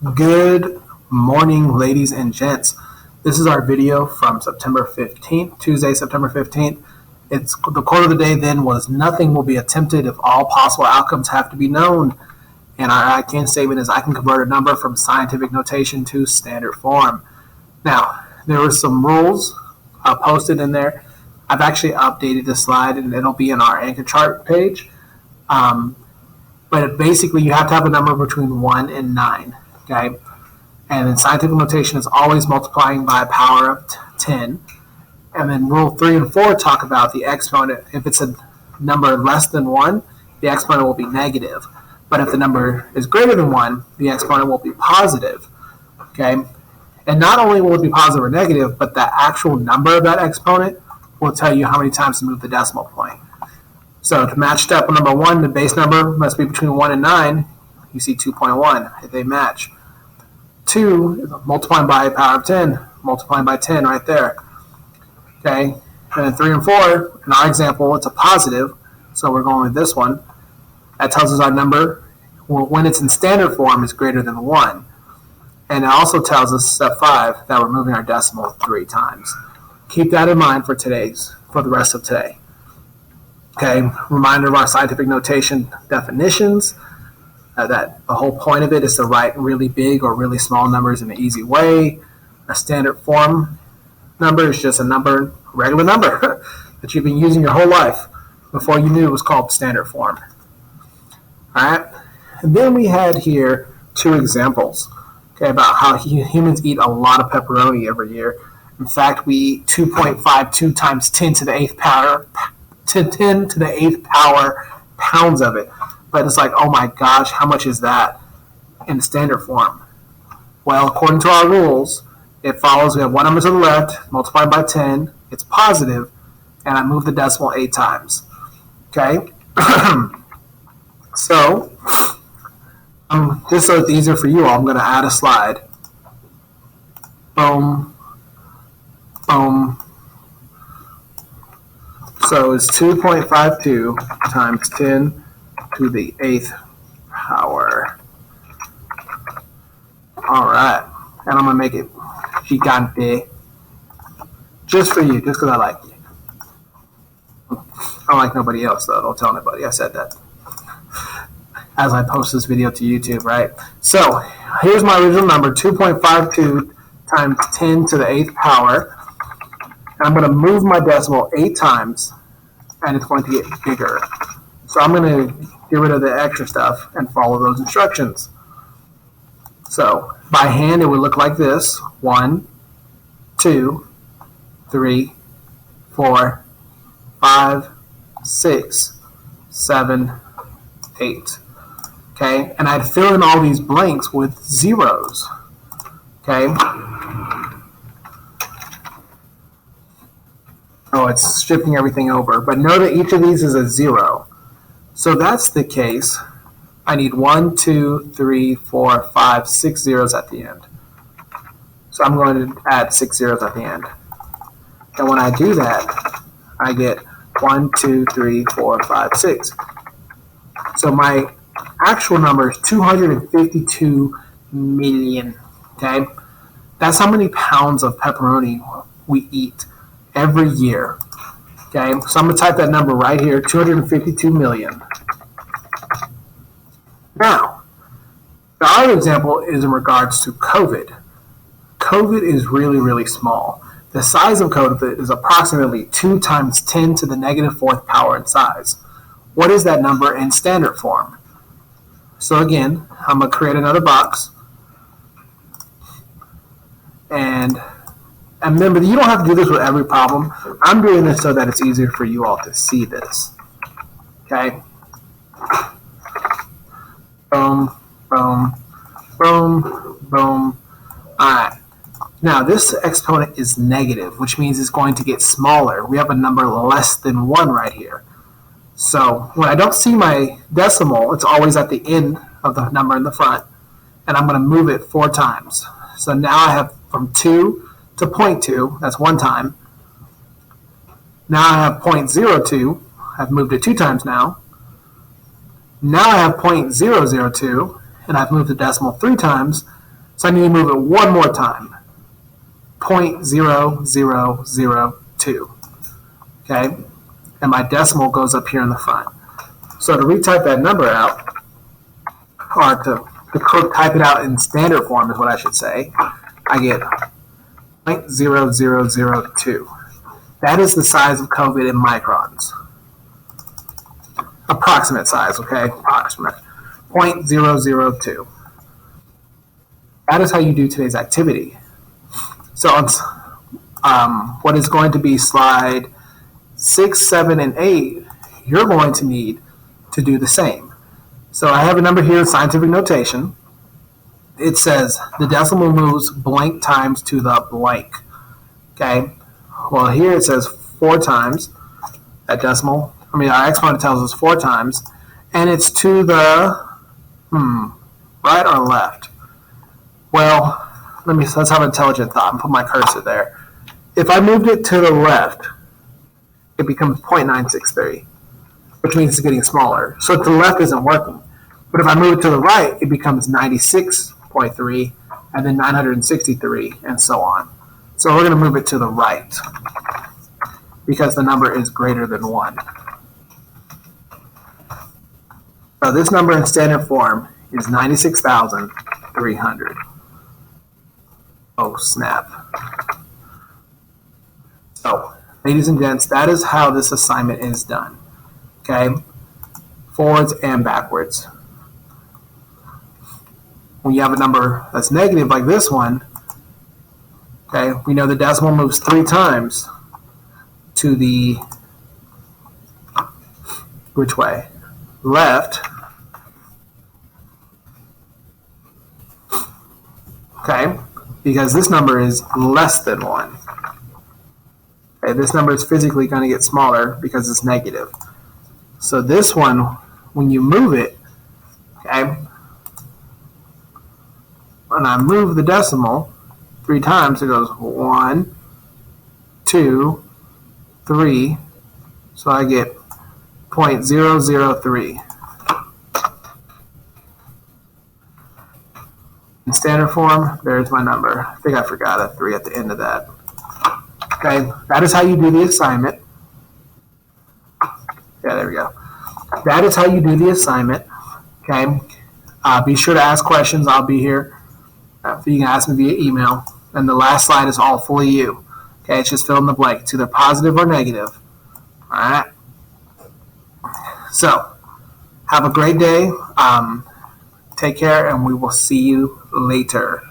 Good morning, ladies and gents. This is our video from September 15th, Tuesday, September 15th. It's the quote of the day then was, "Nothing will be attempted if all possible outcomes have to be known." And our I can statement is, I can convert a number from scientific notation to standard form. Now, there were some rules posted in there. I've actually updated the slide and it'll be in our anchor chart page. But basically, you have to have a number between 1 and 9. Okay? And in scientific notation, it's always multiplying by a power of 10. And then rule 3 and 4 talk about the exponent. If it's a number less than 1, the exponent will be negative. But if the number is greater than 1, the exponent will be positive. Okay? And not only will it be positive or negative, but the actual number of that exponent will tell you how many times to move the decimal point. So to match step number 1, the base number must be between 1 and 9. You see 2.1 if they match. 2 is multiplying by a power of 10, multiplying by 10 right there. Okay, and then 3 and 4, in our example, it's a positive, so we're going with this one. That tells us our number, when it's in standard form, is greater than 1. And it also tells us, step 5, that we're moving our decimal 3 times. Keep that in mind for the rest of today. Okay, reminder of our scientific notation definitions. That the whole point of it is to write really big or really small numbers in an easy way. A standard form number is just a regular number that you've been using your whole life before you knew it was called standard form. All right, and then we had here 2 examples, okay, about how humans eat a lot of pepperoni every year. In fact, we eat 2.52 times 10 to the 8th power, 10 to the 8th power pounds of it. But it's like, oh my gosh, how much is that in standard form? Well, according to our rules, it follows, we have one number to the left, multiplied by 10, it's positive, and I move the decimal 8 times. Okay? So, just so it's easier for you all, I'm going to add a slide. Boom. Boom. So it's 2.52 times 10 to the 8th power. Alright, and I'm going to make it gigante. Just for you, just because I like you. I don't like nobody else, though. Don't tell anybody I said that. As I post this video to YouTube, right? So, here's my original number, 2.52 times 10 to the 8th power. And I'm going to move my decimal 8 times, and it's going to get bigger. So I'm going to get rid of the extra stuff and follow those instructions. So by hand, it would look like this: 1, 2, 3, 4, 5, 6, 7, 8. Okay, and I'd fill in all these blanks with zeros. Okay. Oh, it's stripping everything over. But know that each of these is a 0. So that's the case. I need 1, 2, 3, 4, 5, 6 zeros at the end. So I'm going to add 6 zeros at the end. And when I do that, I get 1, 2, 3, 4, 5, 6. So my actual number is 252 million. Okay? That's how many pounds of pepperoni we eat every year. Okay, so I'm going to type that number right here, 252 million. Now, the other example is in regards to COVID. COVID is really, really small. The size of COVID is approximately 2 times 10 to the negative 4th power in size. What is that number in standard form? So again, I'm going to create another box. And remember, you don't have to do this with every problem. I'm doing this so that it's easier for you all to see this. Okay? Boom, boom, boom, boom. Alright. Now, this exponent is negative, which means it's going to get smaller. We have a number less than 1 right here. So, when I don't see my decimal, it's always at the end of the number in the front. And I'm going to move it 4 times. So now I have from 2 to 0.2, that's 1 time. Now I have 0.02, I've moved it 2 times now. Now I have 0.002, and I've moved the decimal 3 times. So I need to move it one more time. 0.0002. Okay? And my decimal goes up here in the front. So to retype that number out, or to type it out in standard form is what I should say, I get 0.0002. That is the size of COVID in microns. Approximate size, okay? Approximate. 0.002. That is how you do today's activity. So on what is going to be slide 6, 7, and 8, you're going to need to do the same. So I have a number here in scientific notation. It says the decimal moves blank times to the blank. Okay? Well, here it says 4 times. That decimal, our exponent tells us 4 times. And it's to the, right or left? Well, let's have an intelligent thought and put my cursor there. If I moved it to the left, it becomes 0.963, which means it's getting smaller. So to the left isn't working. But if I move it to the right, it becomes 96.3, and then 963, and so on. So we're going to move it to the right because the number is greater than 1. So this number in standard form is 96,300. Oh, snap. So, ladies and gents, that is how this assignment is done. Okay? Forwards and backwards. When you have a number that's negative like this one, okay, we know the decimal moves 3 times to the, which way? Left. Okay? Because this number is less than 1. Okay, this number is physically going to get smaller because it's negative. So this one, when you move it, okay, when I move the decimal 3 times, it goes 1, 2, 3, so I get 0.003. In standard form, there's my number. I think I forgot a 3 at the end of that. Okay, that is how you do the assignment. Yeah, there we go. That is how you do the assignment. Okay, be sure to ask questions. I'll be here. You can ask me via email. And the last slide is all fully you. Okay, it's just fill in the blank. It's either positive or negative. All right. So, have a great day. Take care, and we will see you later.